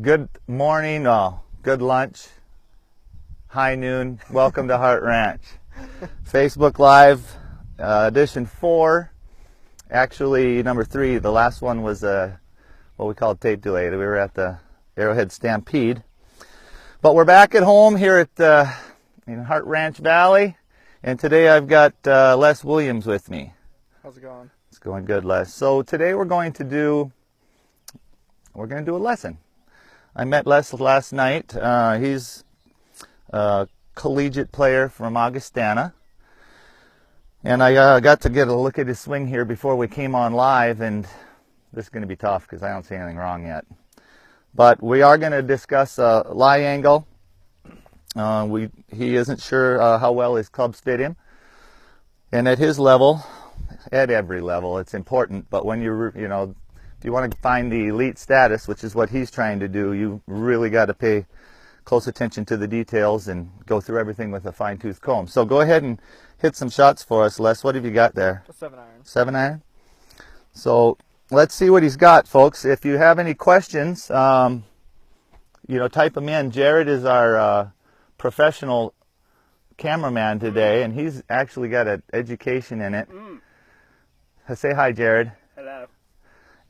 Good morning, good lunch, high noon. Welcome to Hart Ranch. Facebook Live, edition 4. Actually, number 3. The last one was what we called tape delay. We were at the Arrowhead Stampede. But we're back at home here at in Hart Ranch Valley. And today I've got Les Williams with me. How's it going? It's going good, Les. So today we're going to do a lesson. I met Les last night. He's a collegiate player from Augustana. And I got to get a look at his swing here before we came on live, and this is going to be tough because I don't see anything wrong yet. But we are going to discuss lie angle. He isn't sure how well his clubs fit him. And at his level, at every level, it's important. But when if you want to find the elite status, which is what he's trying to do, you really got to pay close attention to the details and go through everything with a fine-tooth comb. So go ahead and hit some shots for us, Les. What have you got there? A 7-iron. 7-iron? So let's see what he's got, folks. If you have any questions, type them in. Jared is our professional cameraman today, and he's actually got an education in it. Say hi, Jared. Hello.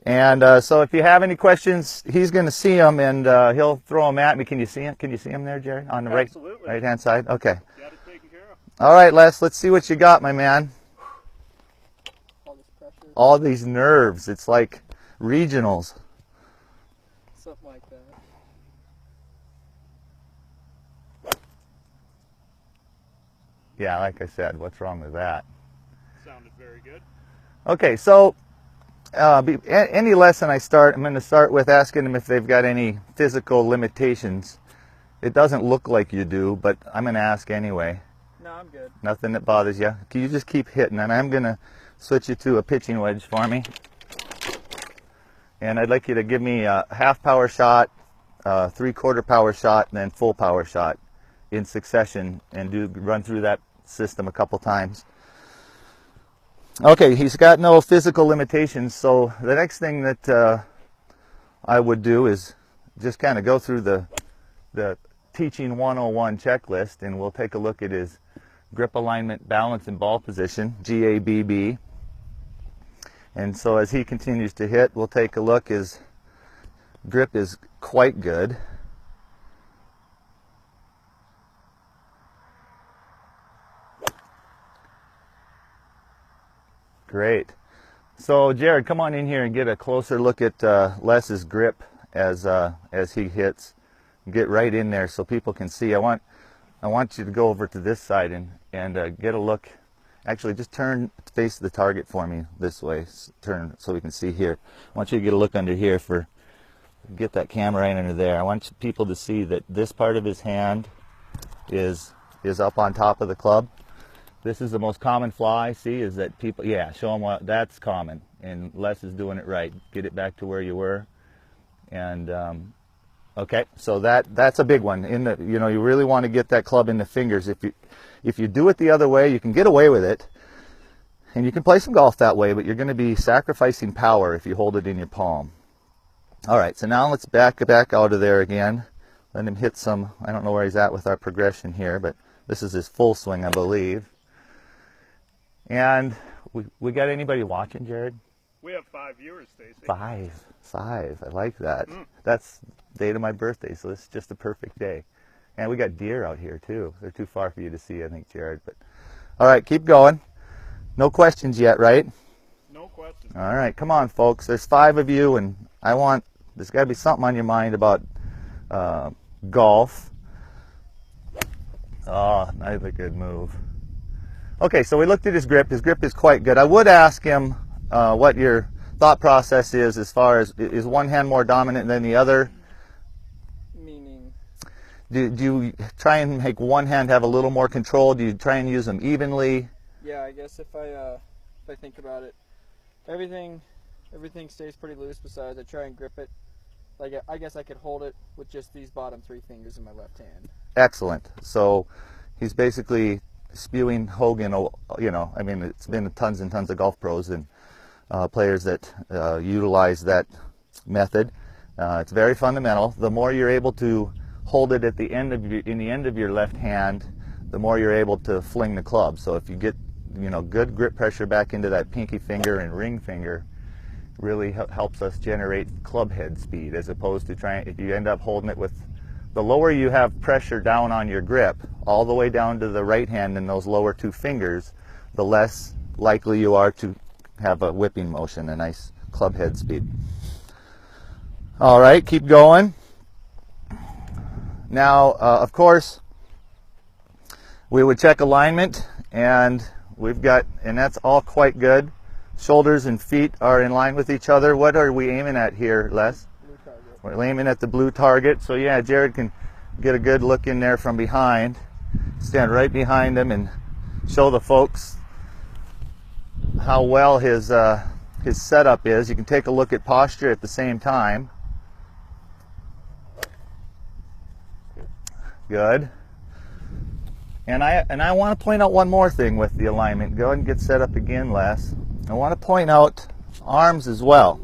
And so if you have any questions, he's going to see them, and he'll throw them at me. Can you see him? Can you see him there, Jerry? On the right-hand side? Okay. Got it taken care of. All right, Les, let's see what you got, my man. All this pressure. All these nerves. It's like regionals. Something like that. Yeah, like I said, what's wrong with that? Sounded very good. Okay, so any lesson I start, I'm going to start with asking them if they've got any physical limitations. It doesn't look like you do, but I'm going to ask anyway. No, I'm good. Nothing that bothers you? Can you just keep hitting? And I'm going to switch you to a pitching wedge for me. And I'd like you to give me a half power shot, 3/4 power shot, and then full power shot in succession, and run through that system a couple times. Okay, he's got no physical limitations, so the next thing that I would do is just kind of go through the Teaching 101 checklist, and we'll take a look at his grip alignment, balance, and ball position, GABB. And so as he continues to hit, we'll take a look. His grip is quite good. Great. So Jared, come on in here and get a closer look at Les's grip as he hits. Get right in there so people can see. I want you to go over to this side and get a look. Actually, just face the target for me this way. Turn so we can see here. I want you to get a look under here get that camera right under there. I want people to see that this part of his hand is up on top of the club. This is the most common flaw I see, is that people, show them what, that's common. And Les is doing it right. Get it back to where you were. And, okay, so that's a big one. You really want to get that club in the fingers. If you do it the other way, you can get away with it. And you can play some golf that way, but you're going to be sacrificing power if you hold it in your palm. All right, so now let's back out of there again. Let him hit some, I don't know where he's at with our progression here, but this is his full swing, I believe. And we got anybody watching, Jared? We have 5 viewers, Stacy. Five. I like that. That's the date of my birthday, so this is just a perfect day. And we got deer out here too. They're too far for you to see, I think, Jared. But all right, keep going. No questions yet, right? No questions. All right, come on, folks. There's 5 of you, and there's got to be something on your mind about golf. Oh, another good move. Okay, so we looked at his grip. His grip is quite good. I would ask him what your thought process is as far as, is one hand more dominant than the other? Meaning? Do you try and make one hand have a little more control? Do you try and use them evenly? Yeah, I guess if I think about it, everything stays pretty loose. Besides, I try and grip it. Like, I guess I could hold it with just these bottom 3 fingers in my left hand. Excellent. So he's basically spewing Hogan, I mean, it's been tons and tons of golf pros and players that utilize that method. It's very fundamental. The more you're able to hold it at the end of in the end of your left hand, the more you're able to fling the club. So if you get, good grip pressure back into that pinky finger and ring finger, really helps us generate club head speed, as opposed to trying, if you end up holding it with, the lower you have pressure down on your grip, all the way down to the right hand in those lower two fingers, the less likely you are to have a whipping motion, a nice club head speed. All right, keep going. Now, of course, we would check alignment, and and that's all quite good. Shoulders and feet are in line with each other. What are we aiming at here, Les? Blue target. We're aiming at the blue target. So yeah, Jared can get a good look in there from behind. Stand right behind him and show the folks how well his setup is. You can take a look at posture at the same time. Good. And I want to point out one more thing with the alignment. Go ahead and get set up again, Les. I want to point out arms as well.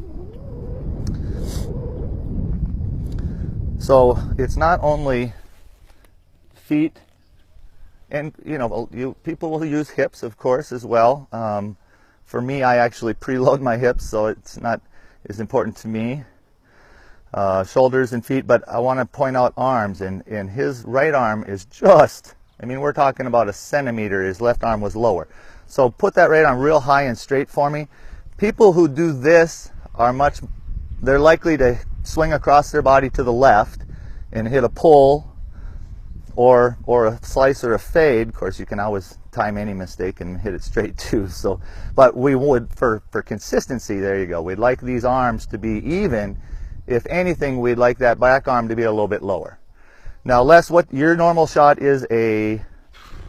So it's not only feet, and people will use hips, of course, as well. For me, I actually preload my hips, so it's not as important to me. Shoulders and feet, but I want to point out arms, and his right arm is just, we're talking about a centimeter. His left arm was lower. So put that right arm real high and straight for me. People who do this they're likely to swing across their body to the left and hit a pull or a slice or a fade. Of course, you can always time any mistake and hit it straight too. So, but we would, for consistency, there you go. We'd like these arms to be even. If anything, we'd like that back arm to be a little bit lower. Now, Les, what your normal shot is? A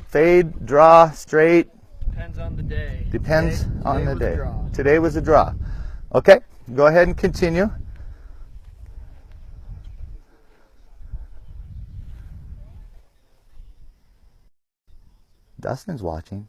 fade, draw, straight? Depends on the day. Depends on the day. Today was a draw. Today was a draw. Okay, go ahead and continue. Dustin's watching.